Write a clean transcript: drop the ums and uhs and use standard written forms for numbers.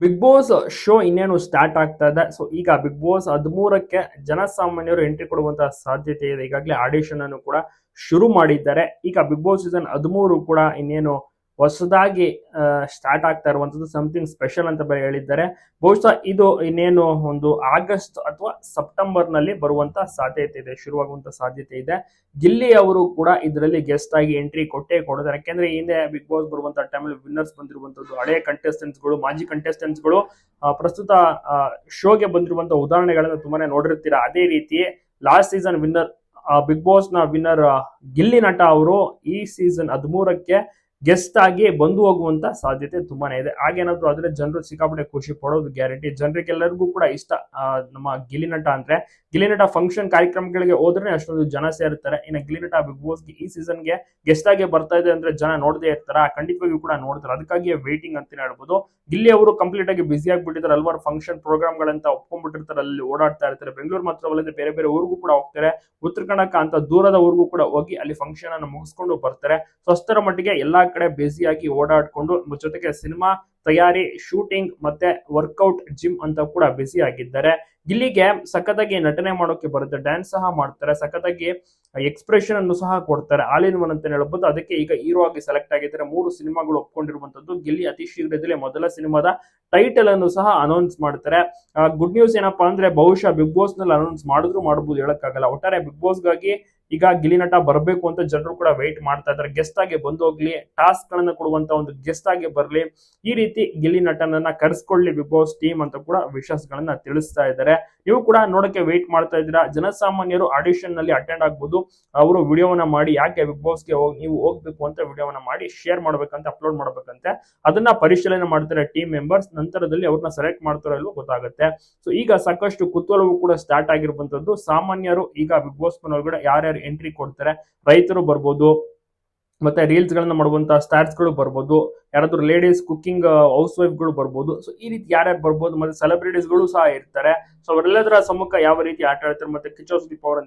Big boss show ಇನ್ನೇನು start ಆಗ್ತಾ ಇದೆ. ಸೊ ಈಗ ಬಿಗ್ ಬಾಸ್ 13ಕ್ಕೆ ಜನಸಾಮಾನ್ಯರು ಎಂಟ್ರಿ ಕೊಡುವಂತಹ ಸಾಧ್ಯತೆ ಇದೆ. ಈಗಾಗಲೇ ಆಡಿಷನ್ ಅನ್ನು ಕೂಡ ಶುರು ಮಾಡಿದ್ದಾರೆ. ಈಗ ಬಿಗ್ ಬಾಸ್ ಸೀಸನ್ 13 ಕೂಡ ಇನ್ನೇನು ಹೊಸದಾಗಿ ಸ್ಟಾರ್ಟ್ ಆಗ್ತಾ ಇರುವಂತದ್ದು ಸಮಥಿಂಗ್ ಸ್ಪೆಷಲ್ ಅಂತ ಬೇರೆ ಹೇಳಿದ್ದಾರೆ. ಬಹುಶಃ ಇದು ಇನ್ನೇನು ಒಂದು ಆಗಸ್ಟ್ ಅಥವಾ ಸೆಪ್ಟೆಂಬರ್ ನಲ್ಲಿ ಬರುವಂತ ಸಾಧ್ಯತೆ ಇದೆ, ಶುರುವಾಗುವಂತ ಸಾಧ್ಯತೆ ಇದೆ. ಗಿಲ್ಲಿ ಅವರು ಕೂಡ ಇದರಲ್ಲಿ ಗೆಸ್ಟ್ ಆಗಿ ಎಂಟ್ರಿ ಕೊಟ್ಟೇ ಕೊಡ್ತಾರೆ. ಯಾಕೆಂದ್ರೆ ಹಿಂದೆ ಬಿಗ್ ಬಾಸ್ ಬರುವಂತ ಟೈಮಲ್ಲಿ ವಿನ್ನರ್ಸ್ ಬಂದಿರುವಂತದ್ದು ಹಳೆಯ ಕಂಟೆಸ್ಟೆಂಟ್ಸ್ ಗಳು, ಮಾಜಿ ಕಂಟೆಸ್ಟೆಂಟ್ಸ್ ಗಳು ಪ್ರಸ್ತುತ ಶೋಗೆ ಬಂದಿರುವಂತ ಉದಾಹರಣೆಗಳನ್ನ ತುಂಬಾನೇ ನೋಡಿರ್ತೀರಾ. ಅದೇ ರೀತಿ last season winner Bigg Boss ನ ವಿನ್ನರ್ ಗಿಲ್ಲಿ ನಟ ಅವರು ಈ ಸೀಸನ್ 13ಕ್ಕೆ ಗೆಸ್ಟ್ ಆಗಿ ಬಂದು ಹೋಗುವಂತ ಸಾಧ್ಯತೆ ತುಂಬಾನೇ ಇದೆ. ಹಾಗೇನಾದ್ರು ಆದ್ರೆ ಜನರು ಸಿಕ್ಕಾಪಟ್ಟೆ ಖುಷಿ ಪಡೋದು ಗ್ಯಾರಂಟಿ. ಜನರಿಗೆಲ್ಲರಿಗೂ ಕೂಡ ಇಷ್ಟ ನಮ್ಮ ಗಿಲ್ಲಿ ನಟ ಅಂದ್ರೆ. ಗಿಲ್ಲಿ ನಟ ಫಂಕ್ಷನ್ ಕಾರ್ಯಕ್ರಮಗಳಿಗೆ ಹೋದ್ರೆ ಅಷ್ಟೊಂದು ಜನ ಸೇರ್ತಾರೆ. ಇನ್ನು ಗಿಲ್ಲಿ ನಟ ಬಿಗ್ ಬಾಸ್ಗೆ ಈ ಸೀಸನ್ಗೆ ಗೆಸ್ಟ್ ಆಗಿ ಬರ್ತಾ ಇದೆ ಅಂದ್ರೆ ಜನ ನೋಡದೇ ಇರ್ತಾರ, ಖಂಡಿತವಾಗಿಯೂ ಕೂಡ ನೋಡ್ತಾರೆ. ಅದಕ್ಕಾಗಿ ವೇಟಿಂಗ್ ಅಂತಾನೆ ಹೇಳ್ಬೋದು. ಗಿಲ್ಲಿ ಅವರು ಕಂಪ್ಲೀಟ್ ಆಗಿ ಬಿಸಿ ಆಗಿಬಿಟ್ಟಿದ್ದಾರೆ. ಹಲವಾರು ಫಂಕ್ಷನ್ ಪ್ರೋಗ್ರಾಮ್ ಗಳಂತ ಒಪ್ಕೊಂಡ್ಬಿಟ್ಟಿರ್ತಾರೆ, ಅಲ್ಲಿ ಓಡಾಡ್ತಾ ಇರ್ತಾರೆ. ಬೆಂಗಳೂರು ಮಾತ್ರವಲ್ಲದೆ ಬೇರೆ ಬೇರೆ ಊರಿಗೂ ಕೂಡ ಹೋಗ್ತಾರೆ. ಉತ್ತರ ಕನ್ನಡ ಅಂತ ದೂರದ ಊರಿಗೂ ಕೂಡ ಹೋಗಿ ಅಲ್ಲಿ ಫಂಕ್ಷನ್ ಅನ್ನು ಮುಗಿಸ್ಕೊಂಡು ಬರ್ತಾರೆ. ಸೊ ಅಷ್ಟರ ಮಟ್ಟಿಗೆ ಎಲ್ಲಾ ಕಡೆ ಬ್ಯುಸಿಯಾಗಿ ಓಡಾಡ್ಕೊಂಡು ಜೊತೆಗೆ ಸಿನಿಮಾ ತಯಾರಿ, ಶೂಟಿಂಗ್ ಮತ್ತೆ ವರ್ಕೌಟ್, ಜಿಮ್ ಅಂತ ಕೂಡ ಬ್ಯುಸಿ ಆಗಿದ್ದಾರೆ. ಗಿಲ್ಲಿಗೆ ಸಖತ್ತಾಗಿ ನಟನೆ ಮಾಡೋಕೆ ಬರುತ್ತೆ, ಡ್ಯಾನ್ಸ್ ಸಹ ಮಾಡ್ತಾರೆ, ಸಖತ್ತಾಗಿ ಎಕ್ಸ್ಪ್ರೆಷನ್ ಅನ್ನು ಸಹ ಕೊಡ್ತಾರೆ. ಆಲ್ ಇನ್ ಒನ್ ಅಂತ ಹೇಳ್ಬೋದು. ಅದಕ್ಕೆ ಈಗ ಹೀರೋ ಆಗಿ ಸೆಲೆಕ್ಟ್ ಆಗಿದ್ದಾರೆ. 3 ಸಿನಿಮಾಗಳು ಒಪ್ಕೊಂಡಿರುವಂತದ್ದು. ಗಿಲ್ಲಿ ಅತಿ ಶೀಘ್ರದಲ್ಲೇ ಮೊದಲ ಸಿನಿಮಾದ ಟೈಟಲ್ ಅನ್ನು ಸಹ ಅನೌನ್ಸ್ ಮಾಡ್ತಾರೆ. ಗುಡ್ ನ್ಯೂಸ್ ಏನಪ್ಪಾ ಅಂದ್ರೆ ಬಹುಶಃ ಬಿಗ್ ಬಾಸ್ ನಲ್ಲಿ ಅನೌನ್ಸ್ ಮಾಡಿದ್ರು ಮಾಡಬಹುದು, ಹೇಳಕ್ಕಾಗಲ್ಲ. ಒಟ್ಟಾರೆ ಬಿಗ್ ಬಾಸ್ ಗಾಗಿ ಈಗ ಗಿಲ್ಲಿ ನಟ ಬರಬೇಕು ಅಂತ ಜನರು ಕೂಡ ವೆಯ್ಟ್ ಮಾಡ್ತಾ ಇದ್ದಾರೆ. ಗೆಸ್ಟ್ ಆಗಿ ಬಂದು ಹೋಗ್ಲಿ, ಟಾಸ್ಕ್ ಗಳನ್ನ ಕೊಡುವಂತ ಒಂದು ಗೆಸ್ಟ್ ಆಗಿ ಬರ್ಲಿ, ಈ ರೀತಿ ಗಿಲ್ಲಿ ನಟನನ್ನ ಕರೆಸ್ಕೊಳ್ಳಿ ಬಿಗ್ ಬಾಸ್ ಟೀಮ್ ಅಂತ ಕೂಡ ವಿಶ್ವಾಸ ಗಳನ್ನ ತಿಳಿಸ್ತಾ ಇದ್ದಾರೆ. ನೀವು ಕೂಡ ನೋಡಕ್ಕೆ ವೆಯ್ಟ್ ಮಾಡ್ತಾ ಇದ್ದೀರಾ. ಜನಸಾಮಾನ್ಯರು ಆಡಿಷನ್ ನಲ್ಲಿ ಅಟೆಂಡ್ ಆಗ್ಬೋದು. ಅವರು ವಿಡಿಯೋವನ್ನ ಮಾಡಿ ಯಾಕೆ ಬಿಗ್ ಬಾಸ್ಗೆ ನೀವು ಹೋಗ್ಬೇಕು ಅಂತ ವಿಡಿಯೋವನ್ನ ಮಾಡಿ ಶೇರ್ ಮಾಡ್ಬೇಕಂತ, ಅಪ್ಲೋಡ್ ಮಾಡ್ಬೇಕಂತೆ. ಅದನ್ನ ಪರಿಶೀಲನೆ ಮಾಡ್ತಾರೆ ಟೀಮ್ ಮೆಂಬರ್ಸ್. ನಂತರದಲ್ಲಿ ಅವ್ರನ್ನ ಸೆಲೆಕ್ಟ್ ಮಾಡ್ತಾರೋ ಇಲ್ವೋ ಗೊತ್ತಾಗುತ್ತೆ. ಸೊ ಈಗ ಸಾಕಷ್ಟು ಕುತೂಹಲವೂ ಕೂಡ ಸ್ಟಾರ್ಟ್ ಆಗಿರುವಂತದ್ದು. ಸಾಮಾನ್ಯರು ಈಗ ಬಿಗ್ ಬಾಸ್ ಒಳಗಡೆ ಯಾರ್ಯಾರು ಎಂಟ್ರಿ ಕೊಡ್ತಾರೆ, ರೈತರು ಬರ್ಬೋದು, ಮತ್ತೆ ರೀಲ್ಸ್ ಗಳನ್ನ ಮಾಡುವಂತಹ ಸ್ಟಾರ್ಸ್ ಗಳು ಬರ್ಬೋದು, ಯಾರಾದ್ರೂ ಲೇಡೀಸ್ ಕುಕಿಂಗ್ ಹೌಸ್ ವೈಫ್ ಗಳು ಬರ್ಬೋದು. ಸೊ ಈ ರೀತಿ ಯಾರ್ಯಾರು ಬರ್ಬೋದು, ಮತ್ತೆ ಸೆಲೆಬ್ರಿಟೀಸ್ ಗಳು ಸಹ ಇರ್ತಾರೆ. ಸೊ ಅವರೆಲ್ಲದರ ಸಮ್ಮುಖ ಯಾವ ರೀತಿ ಆಟ ಆಡ್ತಾರೆ, ಮತ್ತೆ ಕಿಚ್ಚ ಸುದೀಪ್ ಅವರ